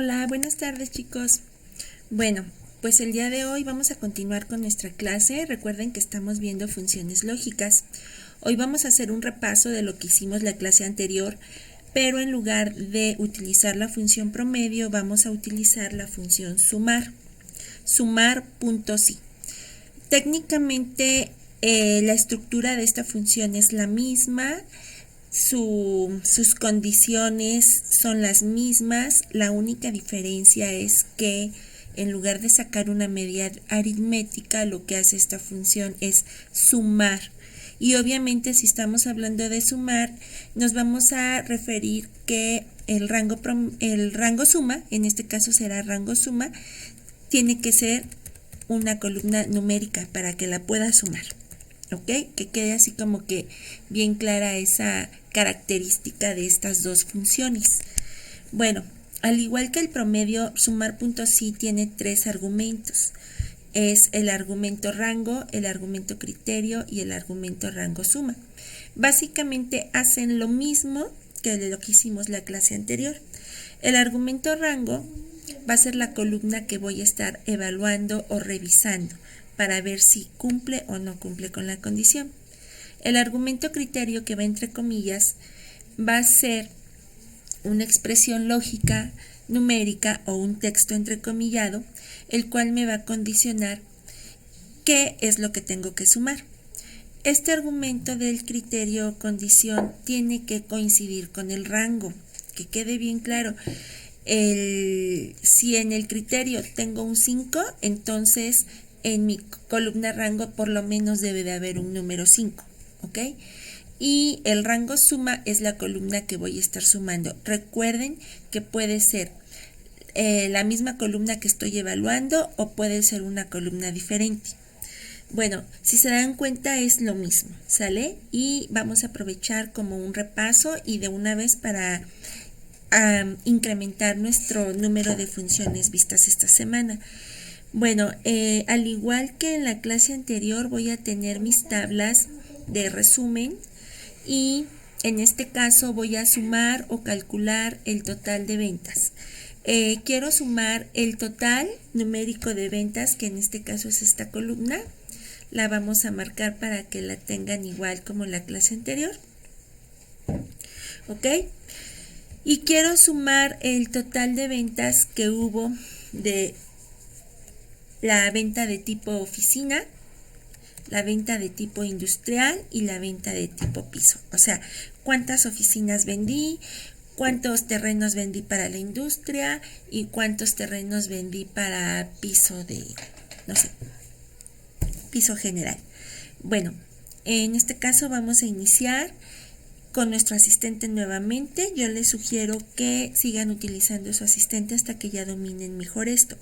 Hola, buenas tardes chicos. Bueno, pues el día de hoy vamos a continuar con nuestra clase. Recuerden que estamos viendo funciones lógicas. Hoy vamos a hacer un repaso de lo que hicimos la clase anterior, pero en lugar de utilizar la función promedio, vamos a utilizar la función sumar. Sumar.si. Técnicamente la estructura de esta función es la misma. Sus condiciones son las mismas, la única diferencia es que en lugar de sacar una media aritmética, lo que hace esta función es sumar. Y obviamente si estamos hablando de sumar, nos vamos a referir que el rango suma, en este caso será rango suma, tiene que ser una columna numérica para que la pueda sumar. ¿Ok? Que quede así como que bien clara esa característica de estas dos funciones. Bueno, al igual que el promedio, sumar.si tiene tres argumentos. Es el argumento rango, el argumento criterio y el argumento rango suma. Básicamente hacen lo mismo que lo que hicimos la clase anterior. El argumento rango va a ser la columna que voy a estar evaluando o revisando para ver si cumple o no cumple con la condición. El argumento criterio, que va entre comillas, va a ser una expresión lógica, numérica o un texto entrecomillado, el cual me va a condicionar qué es lo que tengo que sumar. Este argumento del criterio o condición tiene que coincidir con el rango, que quede bien claro. Si en el criterio tengo un 5, entonces en mi columna rango por lo menos debe de haber un número 5, ¿ok? Y el rango suma es la columna que voy a estar sumando. Recuerden que puede ser la misma columna que estoy evaluando o puede ser una columna diferente. Bueno, si se dan cuenta es lo mismo, ¿sale? Y vamos a aprovechar como un repaso y de una vez para incrementar nuestro número de funciones vistas esta semana. Bueno, al igual que en la clase anterior voy a tener mis tablas de resumen y en este caso voy a sumar o calcular el total de ventas. Quiero sumar el total numérico de ventas, que en este caso es esta columna. La vamos a marcar para que la tengan igual como la clase anterior. ¿Ok? Y quiero sumar el total de ventas que hubo de la venta de tipo oficina, la venta de tipo industrial y la venta de tipo piso. O sea, cuántas oficinas vendí, cuántos terrenos vendí para la industria y cuántos terrenos vendí para piso de, no sé, piso general. Bueno, en este caso vamos a iniciar con nuestro asistente nuevamente. Yo les sugiero que sigan utilizando su asistente hasta que ya dominen mejor esto.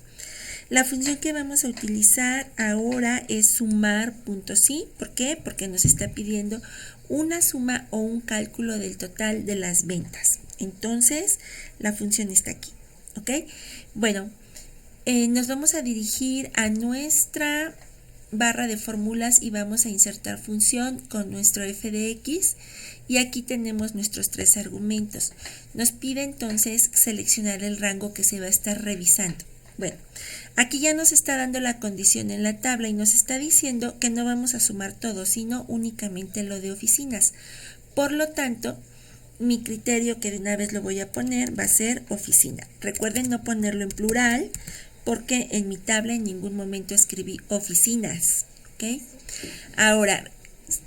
La función que vamos a utilizar ahora es sumar.si. ¿Por qué? Porque nos está pidiendo una suma o un cálculo del total de las ventas. Entonces, la función está aquí. ¿Ok? Bueno, nos vamos a dirigir a nuestra barra de fórmulas y vamos a insertar función con nuestro f de x. Y aquí tenemos nuestros tres argumentos. Nos pide entonces seleccionar el rango que se va a estar revisando. Bueno, aquí ya nos está dando la condición en la tabla y nos está diciendo que no vamos a sumar todo, sino únicamente lo de oficinas. Por lo tanto, mi criterio, que de una vez lo voy a poner, va a ser oficina. Recuerden no ponerlo en plural, porque en mi tabla en ningún momento escribí oficinas. ¿Ok? Ahora,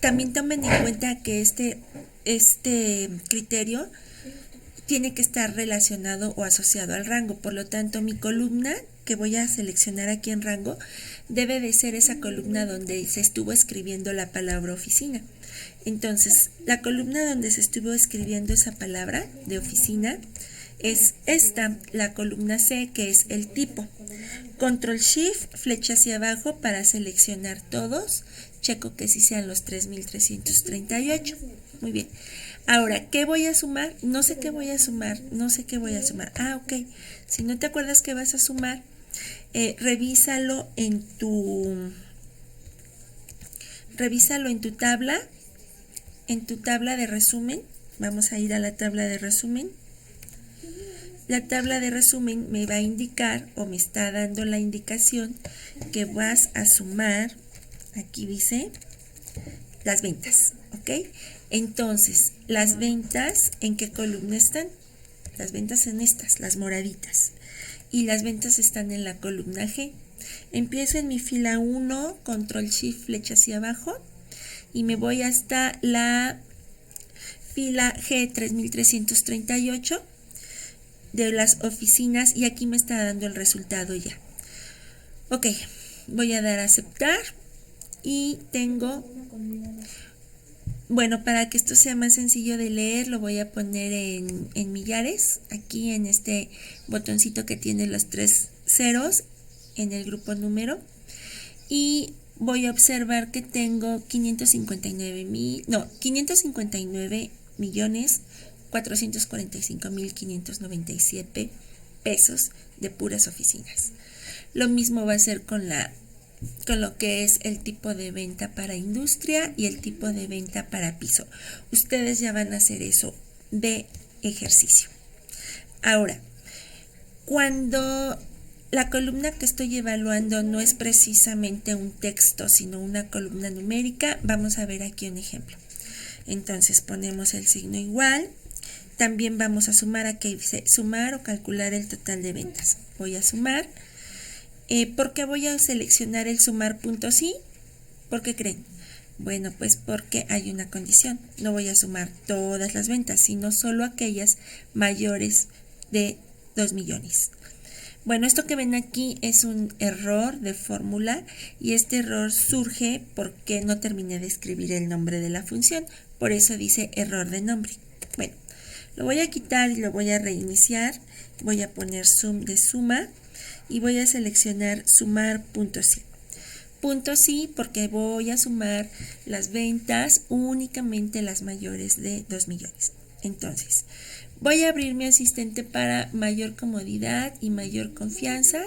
también tomen en cuenta que este criterio tiene que estar relacionado o asociado al rango. Por lo tanto, mi columna que voy a seleccionar aquí en rango debe de ser esa columna donde se estuvo escribiendo la palabra oficina. Entonces, la columna donde se estuvo escribiendo esa palabra de oficina es esta, la columna C, que es el tipo. Control Shift, flecha hacia abajo para seleccionar todos. Checo que sí sean los 3338. Muy bien. Ahora, ¿qué voy a sumar? No sé qué voy a sumar. Ah, ok. Si no te acuerdas qué vas a sumar, revísalo en tu tabla, de resumen. Vamos a ir a la tabla de resumen. la tabla de resumen me va a indicar o me está dando la indicación que vas a sumar, aquí dice, las ventas, ¿ok? Entonces, las ventas, ¿en qué columna están? Las ventas en estas, las moraditas. Y las ventas están en la columna G. Empiezo en mi fila 1, control shift, flecha hacia abajo, y me voy hasta la fila G 3338 de las oficinas, y aquí me está dando el resultado ya. Ok, voy a dar a aceptar y tengo, bueno, para que esto sea más sencillo de leer, lo voy a poner en millares, aquí en este botoncito que tiene los 3 ceros en el grupo número, y voy a observar que tengo 559.445.597 pesos de puras oficinas. Lo mismo va a ser con lo que es el tipo de venta para industria y el tipo de venta para piso. Ustedes ya van a hacer eso de ejercicio. Ahora, cuando la columna que estoy evaluando no es precisamente un texto, sino una columna numérica, vamos a ver aquí un ejemplo. Entonces ponemos el signo igual. También vamos a sumar, aquí dice sumar o calcular el total de ventas. Voy a sumar. ¿Por qué voy a seleccionar el sumar punto sí? ¿Por qué creen? Bueno, pues porque hay una condición. No voy a sumar todas las ventas, sino solo aquellas mayores de 2 millones. Bueno, esto que ven aquí es un error de fórmula, y este error surge porque no terminé de escribir el nombre de la función. Por eso dice error de nombre. Bueno, lo voy a quitar y lo voy a reiniciar. Voy a poner sum de suma. Y voy a seleccionar sumar punto sí. Punto sí porque voy a sumar las ventas únicamente las mayores de 2 millones. Entonces, voy a abrir mi asistente para mayor comodidad y mayor confianza.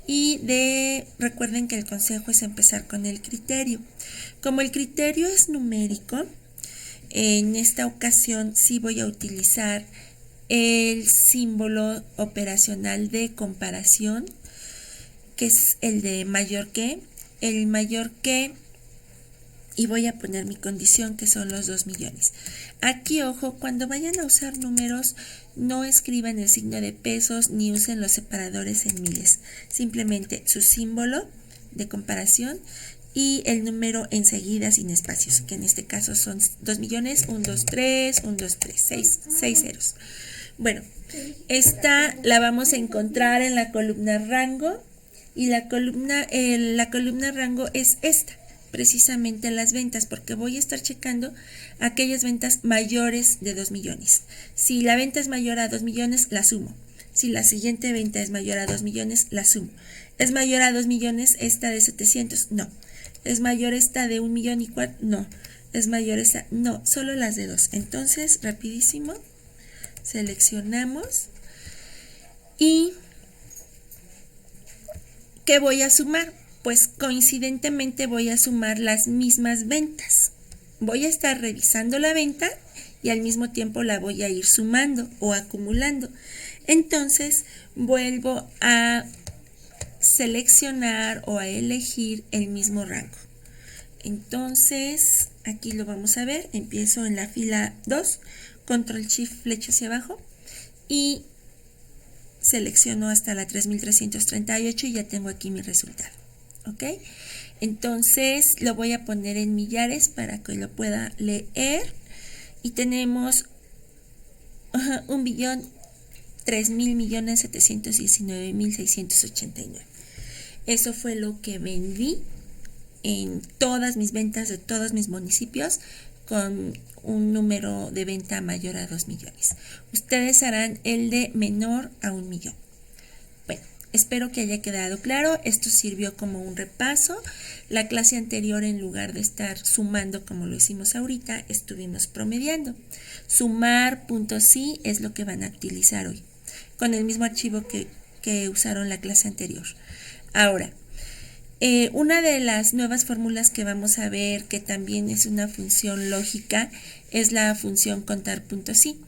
Y recuerden que el consejo es empezar con el criterio. Como el criterio es numérico, en esta ocasión sí voy a utilizar el símbolo operacional de comparación, que es el de mayor que, y voy a poner mi condición, que son los 2 millones. Aquí, ojo, cuando vayan a usar números, no escriban el signo de pesos ni usen los separadores en miles. Simplemente su símbolo de comparación y el número enseguida sin espacios, que en este caso son 2 millones, 1, 2, 3, 1, 2, 3, 6 ceros. Bueno, esta la vamos a encontrar en la columna rango, y la columna rango es esta, precisamente las ventas, porque voy a estar checando aquellas ventas mayores de 2 millones. Si la venta es mayor a 2 millones, la sumo. Si la siguiente venta es mayor a 2 millones, la sumo. ¿Es mayor a 2 millones esta de 700? No. ¿Es mayor esta de 1 millón y cuarto? No. ¿Es mayor esta? No, solo las de 2. Entonces, rapidísimo, seleccionamos y ¿qué voy a sumar? Pues coincidentemente voy a sumar las mismas ventas. Voy a estar revisando la venta y al mismo tiempo la voy a ir sumando o acumulando. Entonces vuelvo a seleccionar o a elegir el mismo rango. Entonces aquí lo vamos a ver. Empiezo en la fila 2, control shift, flecha hacia abajo, y selecciono hasta la 3338 y ya tengo aquí mi resultado. ¿Ok? Entonces lo voy a poner en millares para que lo pueda leer. Y tenemos 1.003.719.689. Eso fue lo que vendí en todas mis ventas de todos mis municipios, con un número de venta mayor a 2 millones. Ustedes harán el de menor a 1 millón. Bueno, espero que haya quedado claro. Esto sirvió como un repaso. La clase anterior, en lugar de estar sumando como lo hicimos ahorita, estuvimos promediando. Sumar punto sí es lo que van a utilizar hoy, con el mismo archivo que usaron la clase anterior. Ahora, una de las nuevas fórmulas que vamos a ver, que también es una función lógica, es la función contar puntos sí.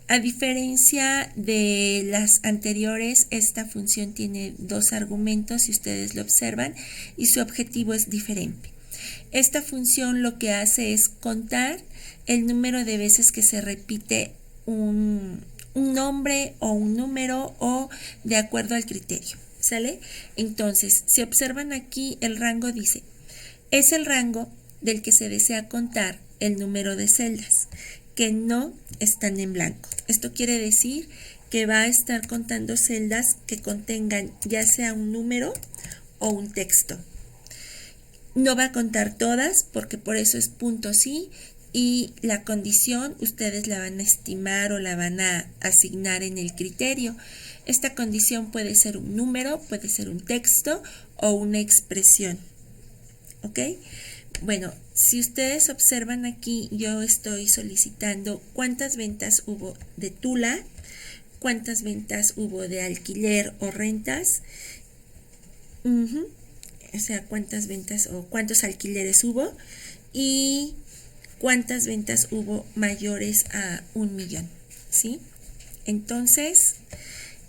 A diferencia de las anteriores, esta función tiene dos argumentos, si ustedes lo observan, y su objetivo es diferente. Esta función lo que hace es contar el número de veces que se repite un nombre o un número o de acuerdo al criterio, ¿sale? Entonces, si observan aquí, el rango dice, es el rango del que se desea contar el número de celdas que no están en blanco. Esto quiere decir que va a estar contando celdas que contengan ya sea un número o un texto. No va a contar todas porque por eso es punto sí, y la condición ustedes la van a estimar o la van a asignar en el criterio. Esta condición puede ser un número, puede ser un texto o una expresión. ¿Ok? Bueno, si ustedes observan aquí, yo estoy solicitando cuántas ventas hubo de Tula, cuántas ventas hubo de alquiler o rentas, o sea, cuántas ventas o cuántos alquileres hubo y cuántas ventas hubo mayores a 1 millón, ¿sí? Entonces,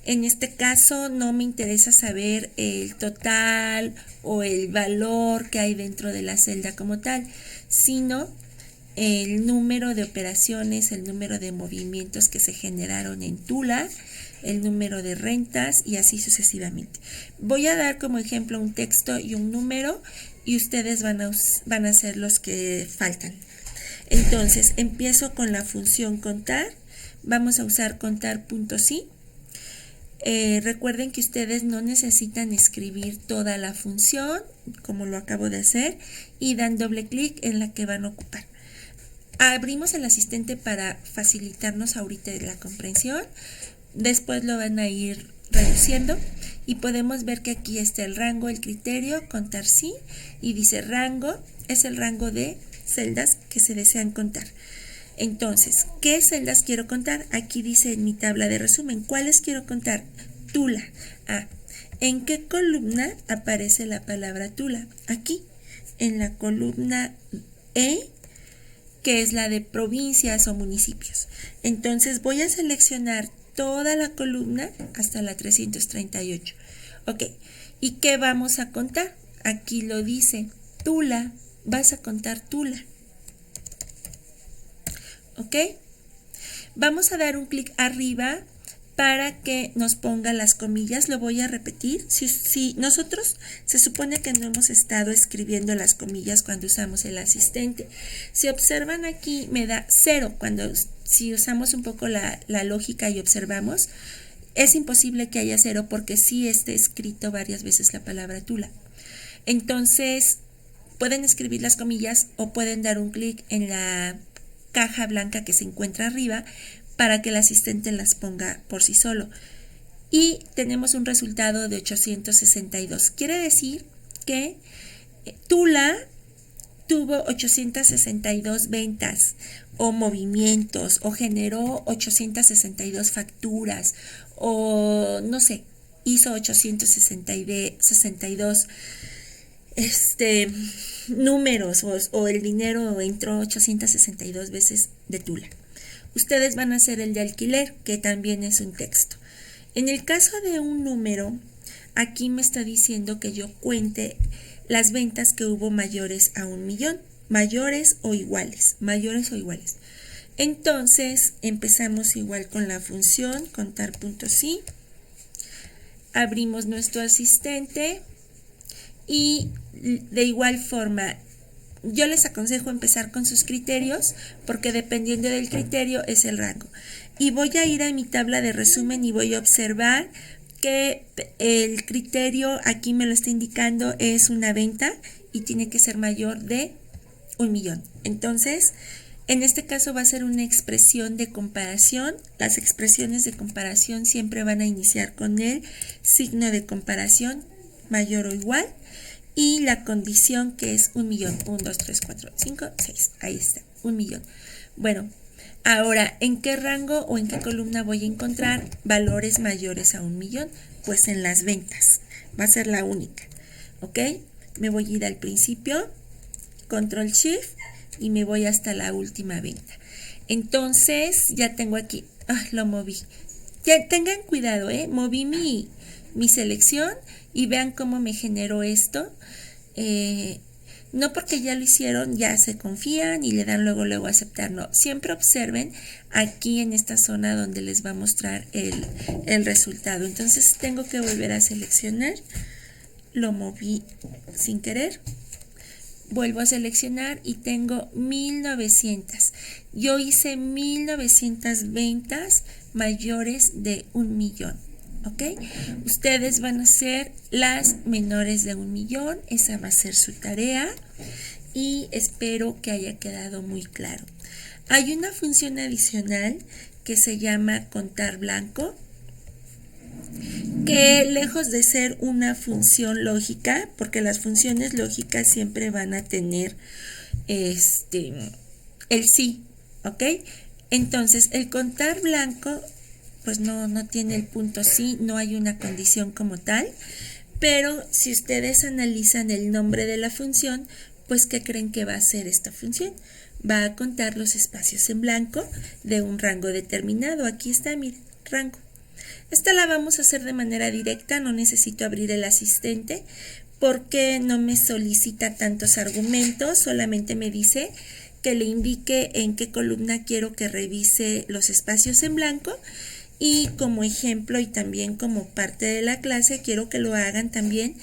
en este caso no me interesa saber el total o el valor que hay dentro de la celda como tal, sino el número de operaciones, el número de movimientos que se generaron en Tula, el número de rentas y así sucesivamente. Voy a dar como ejemplo un texto y un número y ustedes van a ser los que faltan. Entonces, empiezo con la función contar. Vamos a usar contar.sí. Recuerden que ustedes no necesitan escribir toda la función, como lo acabo de hacer, y dan doble clic en la que van a ocupar. Abrimos el asistente para facilitarnos ahorita la comprensión. Después lo van a ir reduciendo y podemos ver que aquí está el rango, el criterio, contar sí, y dice rango, es el rango de celdas que se desean contar. Entonces, ¿qué celdas quiero contar? Aquí dice en mi tabla de resumen, ¿cuáles quiero contar? Tula. ¿En qué columna aparece la palabra Tula? Aquí, en la columna E, que es la de provincias o municipios. Entonces, voy a seleccionar toda la columna hasta la 338. Ok, ¿y qué vamos a contar? Aquí lo dice, Tula, vas a contar Tula. ¿Ok? Vamos a dar un clic arriba para que nos ponga las comillas. Lo voy a repetir. Si nosotros se supone que no hemos estado escribiendo las comillas cuando usamos el asistente. Si observan aquí me da 0 si usamos un poco la lógica y observamos. Es imposible que haya 0 porque sí esté escrito varias veces la palabra Tula. Entonces pueden escribir las comillas o pueden dar un clic en la caja blanca que se encuentra arriba para que el asistente las ponga por sí solo. Y tenemos un resultado de 862. Quiere decir que Tula tuvo 862 ventas o movimientos o generó 862 facturas o no sé, hizo 862 números o el dinero entró 862 veces de Tula. Ustedes van a hacer el de alquiler, que también es un texto. En el caso de un número, aquí me está diciendo que yo cuente las ventas que hubo mayores a 1 millón, mayores o iguales. Entonces, empezamos igual con la función contar.sí. Abrimos nuestro asistente y de igual forma yo les aconsejo empezar con sus criterios porque dependiendo del criterio es el rango. Y voy a ir a mi tabla de resumen y voy a observar que el criterio aquí me lo está indicando es una venta y tiene que ser mayor de 1 millón. Entonces, en este caso va a ser una expresión de comparación. Las expresiones de comparación siempre van a iniciar con el signo de comparación mayor o igual. Y la condición que es 1 millón. 1, 2, 3, 4, 5, 6. Ahí está, 1 millón. Bueno, ahora, ¿en qué rango o en qué columna voy a encontrar valores mayores a 1 millón? Pues en las ventas. Va a ser la única. ¿Ok? Me voy a ir al principio, Control Shift, y me voy hasta la última venta. Entonces, ya tengo aquí Lo moví. Tengan cuidado, moví mi selección y vean cómo me generó esto. No porque ya lo hicieron, ya se confían y le dan luego aceptar. No, siempre observen aquí en esta zona donde les va a mostrar el resultado. Entonces tengo que volver a seleccionar. Lo moví sin querer. Vuelvo a seleccionar y tengo 1900. Yo hice 1900 ventas mayores de 1,000,000. ¿Ok? Ustedes van a hacer las menores de 1,000,000. Esa va a ser su tarea y espero que haya quedado muy claro. Hay una función adicional que se llama contar blanco, que lejos de ser una función lógica, porque las funciones lógicas siempre van a tener el sí, ¿ok? Entonces, el contar blanco, pues no tiene el punto sí, no hay una condición como tal, pero si ustedes analizan el nombre de la función, pues ¿qué creen que va a hacer esta función? Va a contar los espacios en blanco de un rango determinado. Aquí está, miren, rango. Esta la vamos a hacer de manera directa, no necesito abrir el asistente porque no me solicita tantos argumentos, solamente me dice que le indique en qué columna quiero que revise los espacios en blanco y como ejemplo y también como parte de la clase quiero que lo hagan también.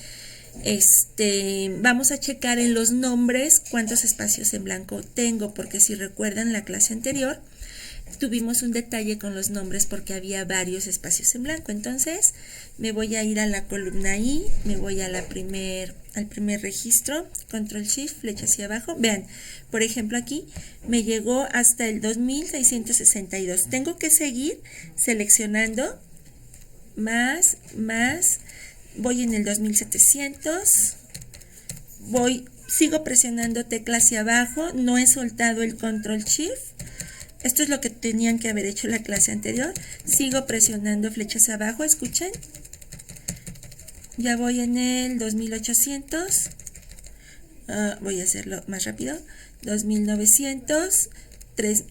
Vamos a checar en los nombres cuántos espacios en blanco tengo, porque si recuerdan la clase anterior tuvimos un detalle con los nombres porque había varios espacios en blanco. Entonces me voy a ir a la columna I, me voy a al primer registro, control shift, flecha hacia abajo. Vean, por ejemplo aquí me llegó hasta el 2662. Tengo que seguir seleccionando más, voy en el 2700, sigo presionando tecla hacia abajo, no he soltado el control shift. Esto es lo que tenían que haber hecho en la clase anterior. Sigo presionando flechas abajo, escuchen. Ya voy en el 2800. Voy a hacerlo más rápido. 2900.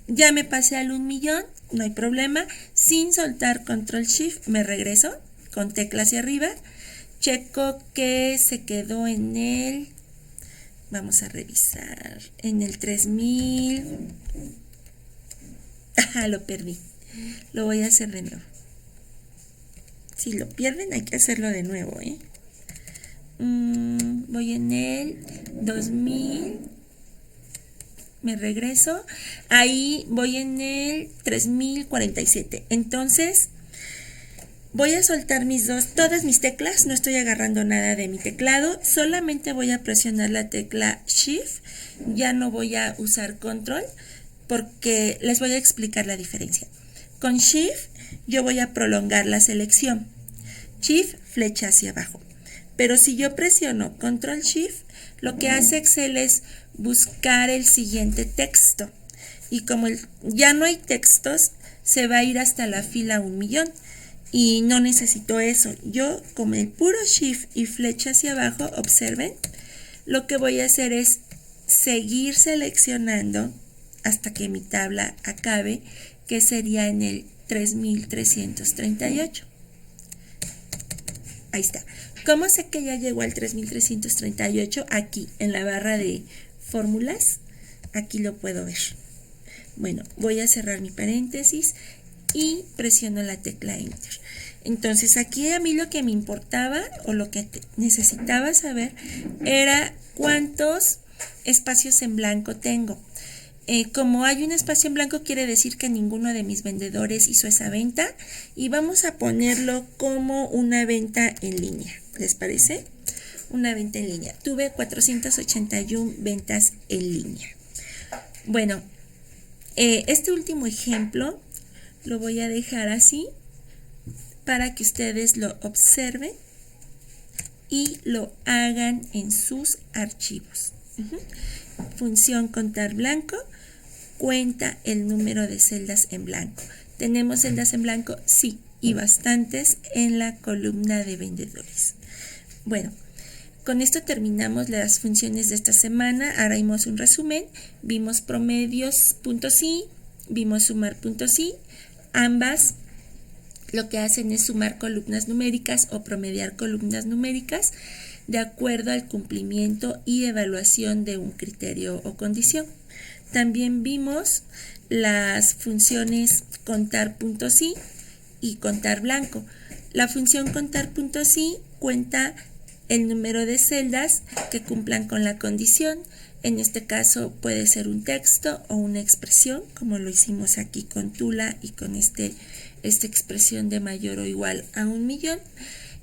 Ya me pasé al 1,000,000, no hay problema. Sin soltar control shift me regreso con tecla hacia arriba. Checo que se quedó en el... Vamos a revisar. En el 3000... lo perdí. Lo voy a hacer de nuevo. Si lo pierden hay que hacerlo de nuevo, voy en el 2000. Me regreso. Ahí voy en el 3047. Entonces voy a soltar todas mis teclas. No estoy agarrando nada de mi teclado. Solamente voy a presionar la tecla Shift. Ya no voy a usar Control, porque les voy a explicar la diferencia. Con Shift yo voy a prolongar la selección. Shift, flecha hacia abajo. Pero si yo presiono Control Shift, lo que hace Excel es buscar el siguiente texto. Y como ya no hay textos, se va a ir hasta la fila 1,000,000. Y no necesito eso. Yo con el puro Shift y flecha hacia abajo, observen, lo que voy a hacer es seguir seleccionando hasta que mi tabla acabe, que sería en el 3338. Ahí está. ¿Cómo sé que ya llegó al 3338? Aquí, en la barra de fórmulas, aquí lo puedo ver. Bueno, voy a cerrar mi paréntesis y presiono la tecla Enter. Entonces aquí a mí lo que me importaba o lo que necesitaba saber era cuántos espacios en blanco tengo. Como hay un espacio en blanco, quiere decir que ninguno de mis vendedores hizo esa venta y vamos a ponerlo como una venta en línea. ¿Les parece? Una venta en línea. Tuve 481 ventas en línea. Bueno, este último ejemplo lo voy a dejar así para que ustedes lo observen y lo hagan en sus archivos. Función contar blanco, cuenta el número de celdas en blanco. ¿Tenemos celdas en blanco? Sí, y bastantes en la columna de vendedores. Bueno, con esto terminamos las funciones de esta semana. Ahora vimos un resumen, vimos promedios, puntos sí, vimos sumar, puntos sí. Ambas lo que hacen es sumar columnas numéricas o promediar columnas numéricas de acuerdo al cumplimiento y evaluación de un criterio o condición. También vimos las funciones contar puntos y contar blanco. La función contar puntos cuenta el número de celdas que cumplan con la condición. En este caso puede ser un texto o una expresión, como lo hicimos aquí con Tula y con esta expresión de mayor o igual a 1.000.000.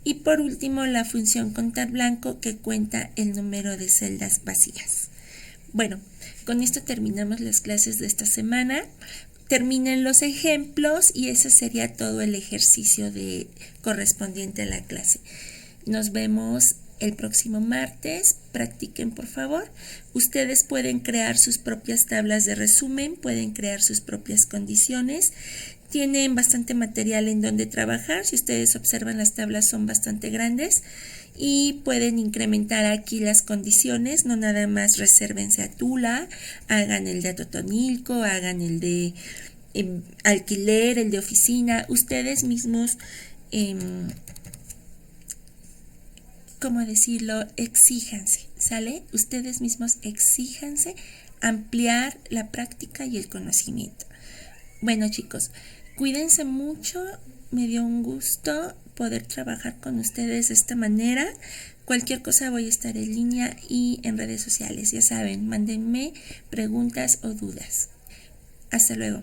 Y por último, la función contar blanco, que cuenta el número de celdas vacías. Bueno, con esto terminamos las clases de esta semana. Terminen los ejemplos y ese sería todo el ejercicio correspondiente a la clase. Nos vemos el próximo martes. Practiquen, por favor. Ustedes pueden crear sus propias tablas de resumen, pueden crear sus propias condiciones. Tienen bastante material en donde trabajar. Si ustedes observan, las tablas son bastante grandes y pueden incrementar aquí las condiciones. No nada más resérvense a Tula, hagan el de Atotonilco, hagan el de alquiler, el de oficina. Ustedes mismos, ¿cómo decirlo? Exíjanse, ¿sale? Ustedes mismos exíjanse ampliar la práctica y el conocimiento. Bueno, chicos, cuídense mucho. Me dio un gusto poder trabajar con ustedes de esta manera. Cualquier cosa voy a estar en línea y en redes sociales. Ya saben, mándenme preguntas o dudas. Hasta luego.